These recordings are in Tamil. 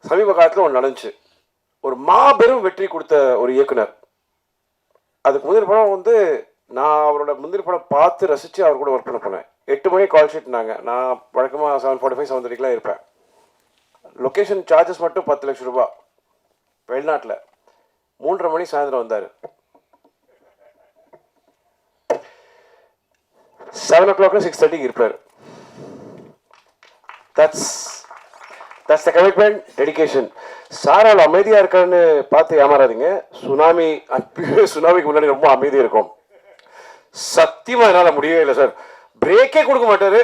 சமீப காலத்தில் ஒன்று நடந்துச்சு. ஒரு மாபெரும் வெற்றி கொடுத்த ஒரு இயக்குனர். அதுக்கு முந்தின படம் வந்து நான் அவரோட முந்தின படம் பார்த்து ரசித்து அவர் கூட ஒர்க் பண்ண போனேன். 8 மணி கால் ஷீட்னாங்க. நான் வழக்கமாக 7:45 7:30 இருப்பேன். லொக்கேஷன் சார்ஜஸ் மட்டும் 10 லட்சம் ரூபா வெளிநாட்டில். 3:30 மணி சாயந்தரம் வந்தார். 7 o'clock 6:30 இருப்பார். That's the commitment, dedication. Sir அவ்வளோ அமைதியாக இருக்கான்னு பார்த்து ஏமாறாதீங்க. சுனாமிக்கு முன்னாடி ரொம்ப அமைதியாக இருக்கும். சத்தியமாக என்னால் முடியவே இல்லை சார். பிரேக்கே கொடுக்க மாட்டார்.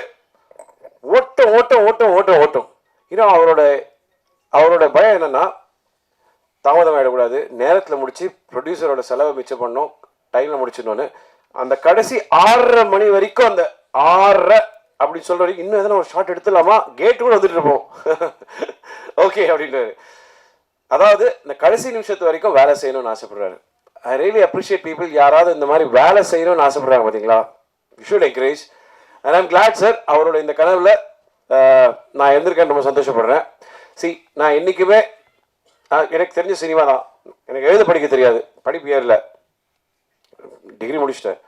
ஓட்டம் ஓட்டம் ஓட்டம் ஓட்டம் ஓட்டம். இன்னும் அவரோட பயம் என்னென்னா, தாமதம் ஆகிடக்கூடாது, நேரத்தில் முடித்து ப்ரொடியூசரோட செலவை மிச்சம் பண்ணோம், டைமில் முடிச்சிடணும்னு. அந்த கடைசி 6:30 மணி வரைக்கும், அந்த 6:30 அப்படி சொல்கிற வரைக்கும் இன்னும் எதனா ஒரு ஷார்ட் எடுத்துடலாமா, கேட்டு கூட வந்துட்டு இருப்போம். ஓகே அப்படின்றாரு. அதாவது இந்த கடைசி நிமிஷத்து வரைக்கும் வேலை செய்யணும்னு ஆசைப்படுறாரு. I really appreciate people. யாராவது இந்த மாதிரி வேலை செய்யணும்னு ஆசைப்படுறாங்க பார்த்தீங்களா? You should encourage. And I'm glad sir, அவரோட இந்த கனவுல நான் இருந்திருக்கேன். ரொம்ப சந்தோஷப்படுறேன். நான் என்றைக்குமே எனக்கு தெரிஞ்ச சினிமா தான். எனக்கு எழுத படிக்க தெரியாது, படிப்பு ஏறல, டிகிரி முடிச்சிட்டேன்.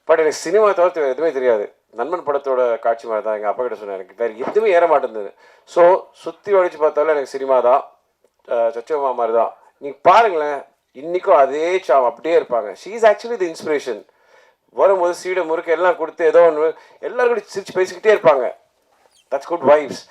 பட் எனக்கு சினிமா தவிர்த்து எதுவுமே தெரியாது. நண்பன் படத்தோட காட்சி மாதிரி தான். எங்கள் அப்பா கிட்ட சொன்னேன், எனக்கு வேறு எதுவுமே ஏற மாட்டேங்குது. ஸோ சுற்றி வடித்து பார்த்தாலும் எனக்கு சினிமா தான், சச்சோமா மாதிரி தான். நீங்கள் பாருங்களேன், இன்றைக்கும் அதே அப்படியே இருப்பாங்க. She is actually the inspiration. வரும்போது சீடை முறுக்கு எல்லாம் கொடுத்து ஏதோ ஒன்று எல்லாரும் கூட சிரிச்சு பேசிக்கிட்டே இருப்பாங்க. That's good vibes.